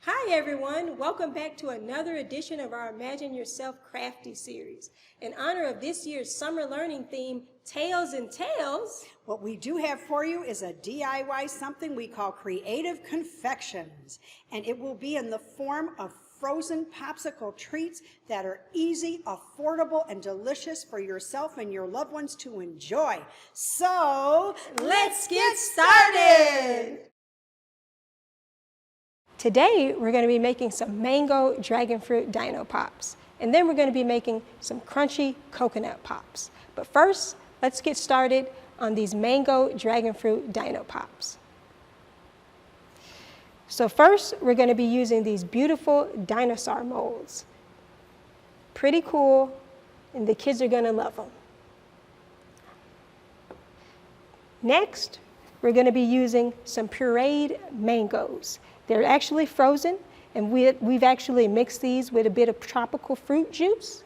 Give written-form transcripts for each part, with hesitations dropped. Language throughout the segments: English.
Hi everyone, welcome back to another edition of our Imagine Yourself Crafty series. In honor of this year's summer learning theme, Tales and Tales, what we do have for you is a DIY something we call Creative Confections, and it will be in the form of frozen popsicle treats that are easy, affordable, and delicious for yourself and your loved ones to enjoy. So, let's get started! Today, we're going to be making some mango dragon fruit Dyno pops. And then we're going to be making some crunchy coconut pops. But first, let's get started on these mango dragon fruit Dyno pops. So first, we're going to be using these beautiful dinosaur molds. Pretty cool, and the kids are going to love them. Next, we're going to be using some pureed mangoes. They're actually frozen, and we've actually mixed these with a bit of tropical fruit juice.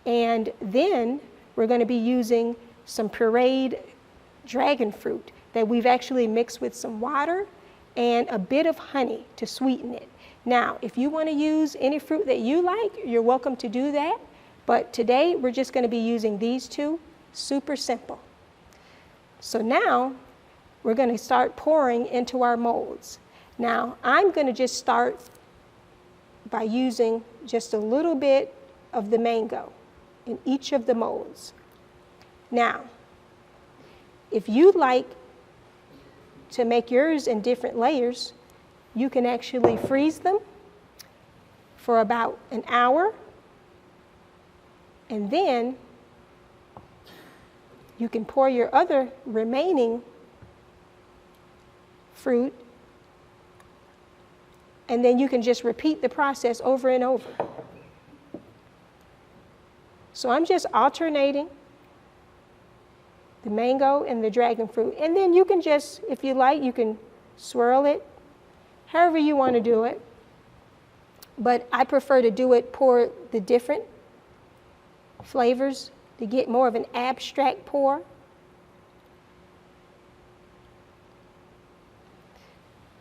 And then we're going to be using some pureed dragon fruit that we've actually mixed with some water and a bit of honey to sweeten it. Now, if you want to use any fruit that you like, you're welcome to do that. But today, we're just going to be using these two. Super simple. So now, we're going to start pouring into our molds. Now, I'm going to just start by using just a little bit of the mango in each of the molds. Now, if you like to make yours in different layers, you can actually freeze them for about an hour, and then you can pour your other remaining fruit, and then you can just repeat the process over and over. So I'm just alternating the mango and the dragon fruit. And then you can just, if you like, you can swirl it, however you want to do it. But I prefer to do it, pour the different flavors to get more of an abstract pour.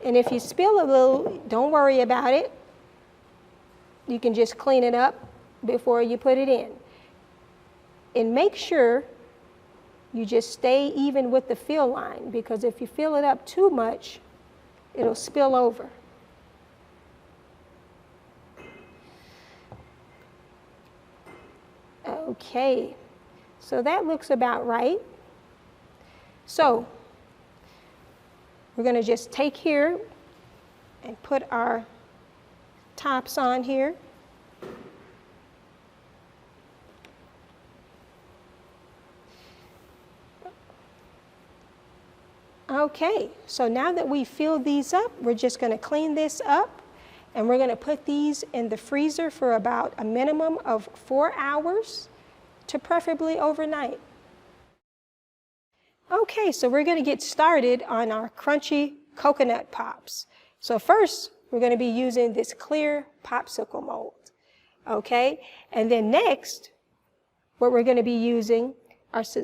And if you spill a little, don't worry about it. You can just clean it up before you put it in. And make sure you just stay even with the fill line, because if you fill it up too much, it'll spill over. Okay, so that looks about right. So, we're going to just take here and put our tops on here. Okay, so now that we filled these up, we're just going to clean this up, and we're going to put these in the freezer for about a minimum of 4 hours to preferably overnight. Okay, so we're going to get started on our crunchy coconut pops. So first, we're going to be using this clear popsicle mold. Okay, and then next, what we're going to be using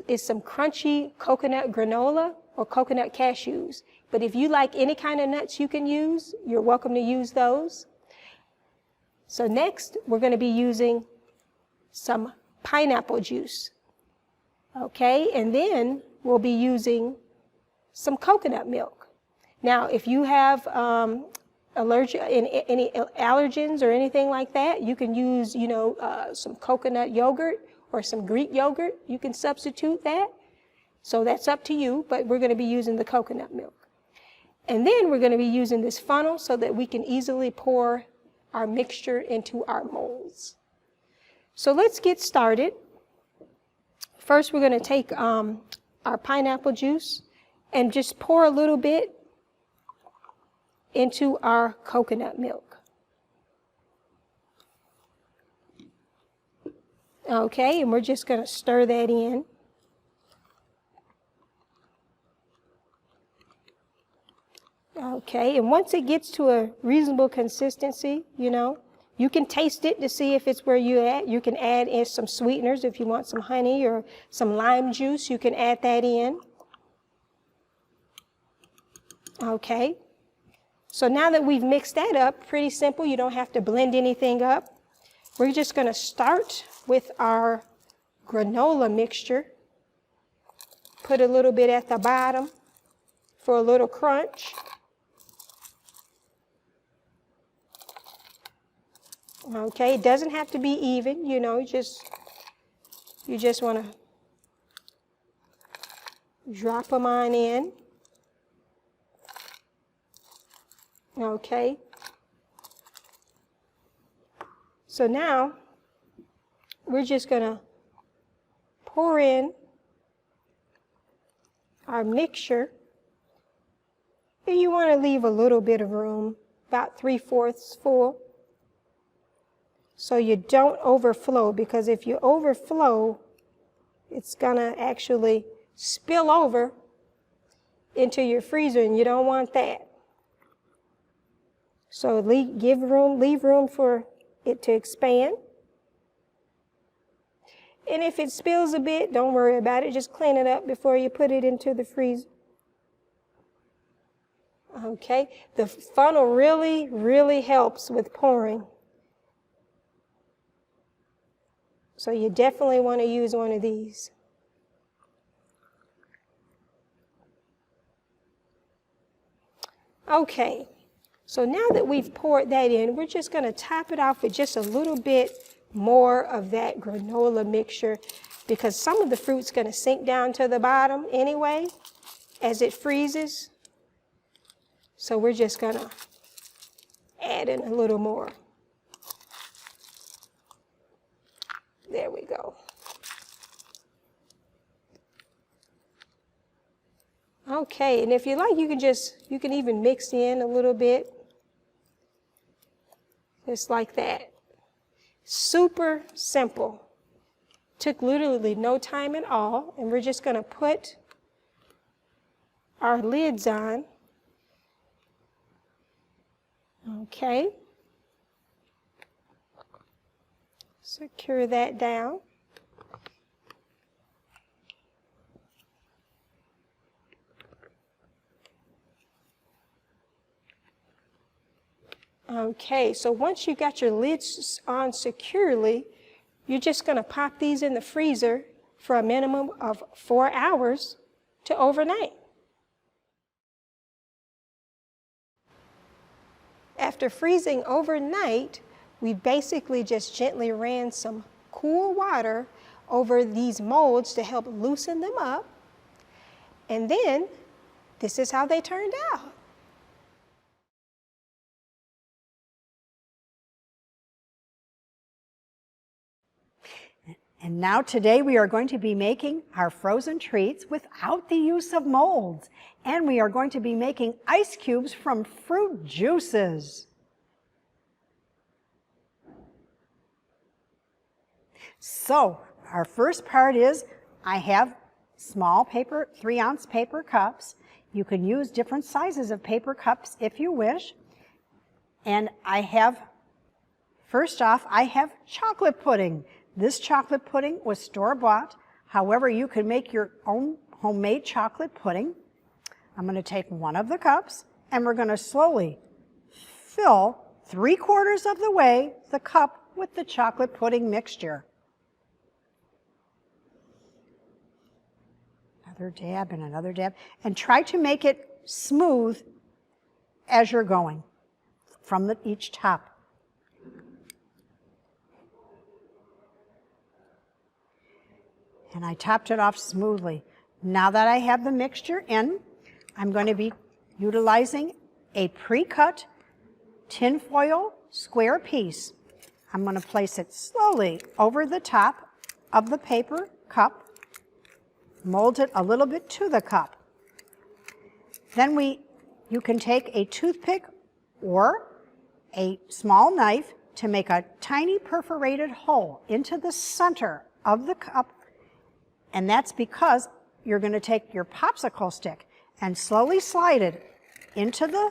is some crunchy coconut granola or coconut cashews. But if you like any kind of nuts you can use, you're welcome to use those. So next, we're going to be using some pineapple juice. Okay, and then we'll be using some coconut milk. Now, if you have any allergens or anything like that, you can use, some coconut yogurt or some Greek yogurt. You can substitute that. So that's up to you, but we're going to be using the coconut milk. And then we're going to be using this funnel so that we can easily pour our mixture into our molds. So let's get started. First, we're going to take our pineapple juice and just pour a little bit into our coconut milk. Okay, and we're just going to stir that in. Okay, and once it gets to a reasonable consistency, you can taste it to see if it's where you're at. You can add in some sweeteners if you want some honey or some lime juice. You can add that in. Okay, So now that we've mixed that up, pretty simple, you don't have to blend anything up. We're just going to start with our granola mixture. Put a little bit at the bottom for a little crunch. Okay, it doesn't have to be even, you know, you just want to drop them on in. Okay. So now we're just going to pour in our mixture. And you want to leave a little bit of room, about 3/4 full, so you don't overflow, because if you overflow, it's going to actually spill over into your freezer, and you don't want that. So leave room for it to expand. And if it spills a bit, don't worry about it. Just clean it up before you put it into the freezer. Okay, the funnel really, really helps with pouring. So you definitely want to use one of these. Okay, so now that we've poured that in, we're just going to top it off with just a little bit more of that granola mixture, because some of the fruit's going to sink down to the bottom anyway as it freezes. So we're just going to add in a little more. There we go. Okay, and if you like, you can even mix in a little bit. Just like that. Super simple. Took literally no time at all, and we're just going to put our lids on. Okay. Secure that down. Okay, so once you got your lids on securely, you're just going to pop these in the freezer for a minimum of 4 hours to overnight. After freezing overnight, we basically just gently ran some cool water over these molds to help loosen them up. And then, this is how they turned out. And now today we are going to be making our frozen treats without the use of molds. And we are going to be making ice cubes from fruit juices. So our first part is, I have small paper, 3-ounce paper cups. You can use different sizes of paper cups if you wish. And first off, I have chocolate pudding. This chocolate pudding was store-bought. However, you can make your own homemade chocolate pudding. I'm going to take one of the cups, and we're going to slowly fill 3/4 of the way the cup with the chocolate pudding mixture. Another dab and another dab. And try to make it smooth as you're going from each top. And I topped it off smoothly. Now that I have the mixture in, I'm going to be utilizing a pre-cut tinfoil square piece. I'm going to place it slowly over the top of the paper cup, mold it a little bit to the cup. Then you can take a toothpick or a small knife to make a tiny perforated hole into the center of the cup. And that's because you're going to take your popsicle stick and slowly slide it into the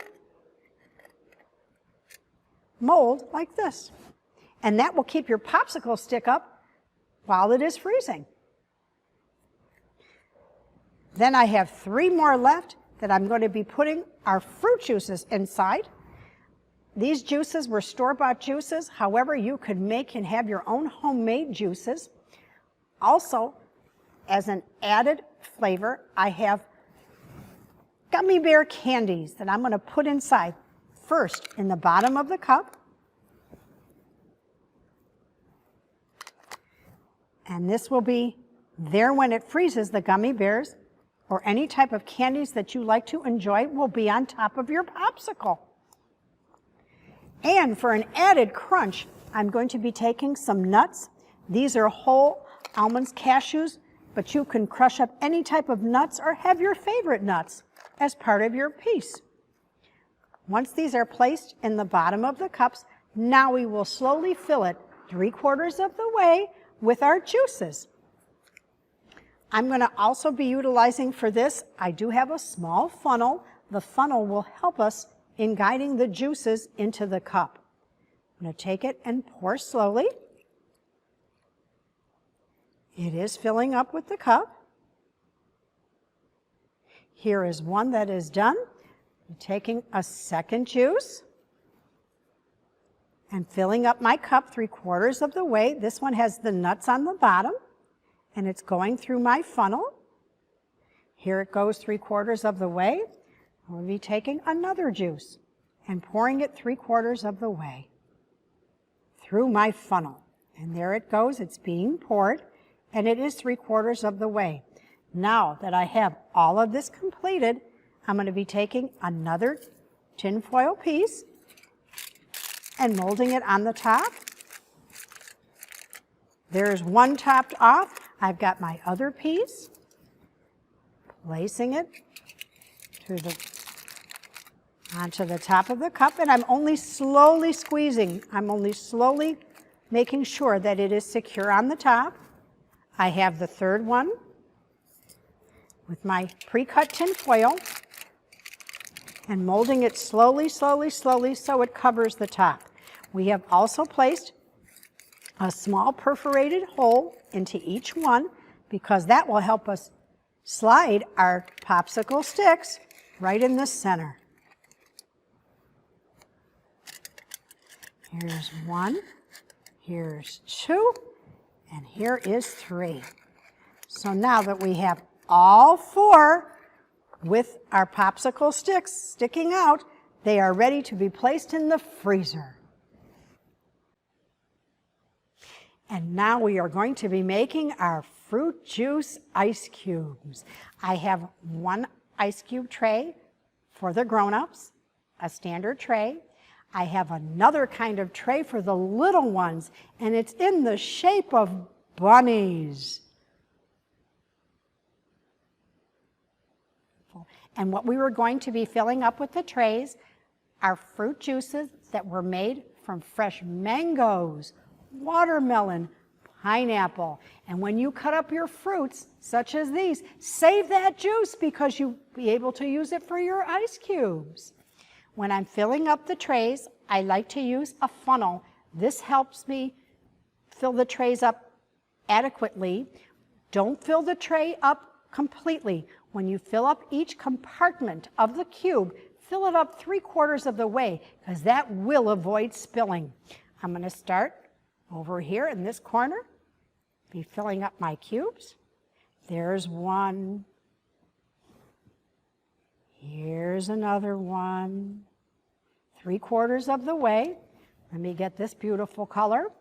mold like this. And that will keep your popsicle stick up while it is freezing. Then I have 3 more left that I'm going to be putting our fruit juices inside. These juices were store-bought juices. However, you could make and have your own homemade juices. Also, as an added flavor, I have gummy bear candies that I'm going to put inside. First, in the bottom of the cup. And this will be there when it freezes. The gummy bears or any type of candies that you like to enjoy will be on top of your popsicle. And for an added crunch, I'm going to be taking some nuts. These are whole almonds, cashews, but you can crush up any type of nuts or have your favorite nuts as part of your piece. Once these are placed in the bottom of the cups, now we will slowly fill it 3/4 of the way with our juices. I'm going to also be utilizing for this, I do have a small funnel. The funnel will help us in guiding the juices into the cup. I'm going to take it and pour slowly. It is filling up with the cup. Here is one that is done. I'm taking a second juice and filling up my cup 3/4 of the way. This one has the nuts on the bottom and it's going through my funnel. Here it goes 3/4 of the way. I'll be taking another juice and pouring it 3/4 of the way through my funnel. And there it goes, it's being poured, and it is 3/4 of the way. Now that I have all of this completed, I'm going to be taking another tinfoil piece and molding it on the top. There's one topped off. I've got my other piece, placing it onto the top of the cup, and I'm only slowly squeezing. I'm only slowly making sure that it is secure on the top. I have the third one with my pre-cut tin foil and molding it slowly, slowly, slowly so it covers the top. We have also placed a small perforated hole into each one because that will help us slide our popsicle sticks right in the center. Here's one, here's two, and here is three. So now that we have all four with our popsicle sticks sticking out, they are ready to be placed in the freezer. And now we are going to be making our fruit juice ice cubes. I have one ice cube tray for the grown-ups, a standard tray. I have another kind of tray for the little ones, and it's in the shape of bunnies. And what we were going to be filling up with the trays are fruit juices that were made from fresh mangoes, watermelon, pineapple. And when you cut up your fruits, such as these, save that juice because you'll be able to use it for your ice cubes. When I'm filling up the trays, I like to use a funnel. This helps me fill the trays up adequately. Don't fill the tray up completely. When you fill up each compartment of the cube, fill it up 3/4 of the way because that will avoid spilling. I'm going to start over here in this corner, be filling up my cubes. There's one. Here's another one. 3/4 of the way. Let me get this beautiful color.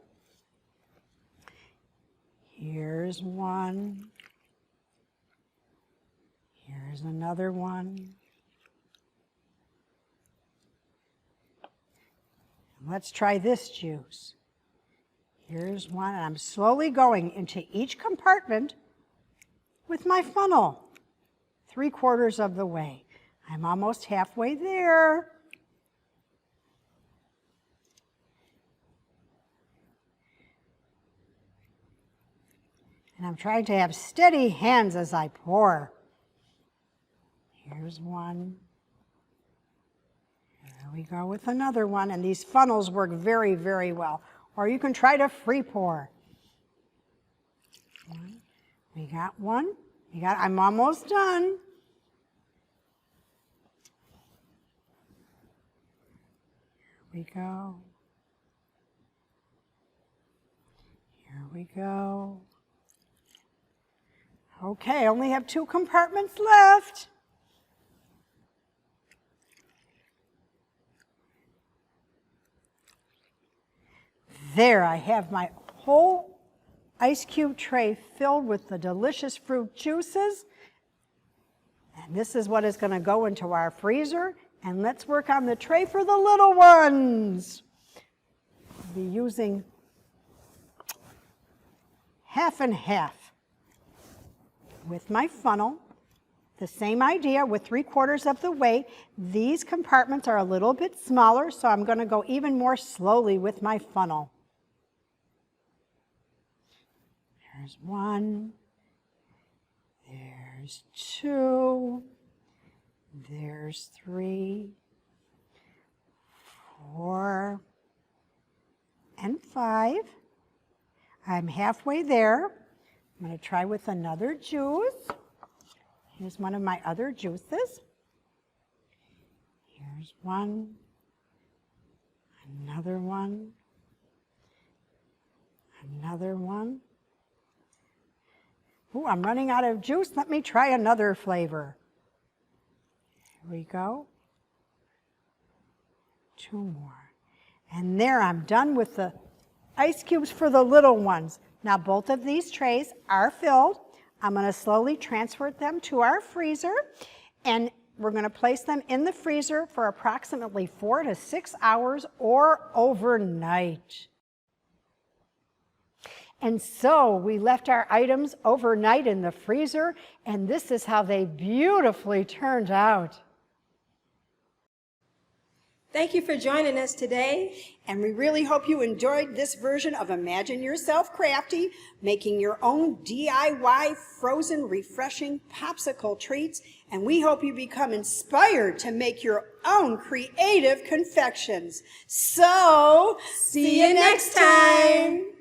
Here's one. Here's another one. Let's try this juice. Here's one, and I'm slowly going into each compartment with my funnel, 3/4 of the way. I'm almost halfway there. And I'm trying to have steady hands as I pour. Here's one. There we go with another one, and these funnels work very, very well. Or you can try to free pour. We got one. I'm almost done. we go. Here we go. Okay, I only have 2 compartments left. There, I have my whole ice cube tray filled with the delicious fruit juices. And this is what is going to go into our freezer. And let's work on the tray for the little ones. I'll be using half and half with my funnel. The same idea with 3/4 of the way. These compartments are a little bit smaller, so I'm going to go even more slowly with my funnel. There's 1, there's 2, there's 3, 4, and 5. I'm halfway there. I'm going to try with another juice. Here's one of my other juices. Here's one, another one, another one. Ooh, I'm running out of juice. Let me try another flavor. Here we go. 2 more. And there, I'm done with the ice cubes for the little ones. Now, both of these trays are filled. I'm going to slowly transfer them to our freezer, and we're going to place them in the freezer for approximately 4 to 6 hours or overnight. And so we left our items overnight in the freezer, and this is how they beautifully turned out. Thank you for joining us today. And we really hope you enjoyed this version of Imagine Yourself Crafty, making your own DIY frozen refreshing popsicle treats. And we hope you become inspired to make your own creative confections. So, see you next time.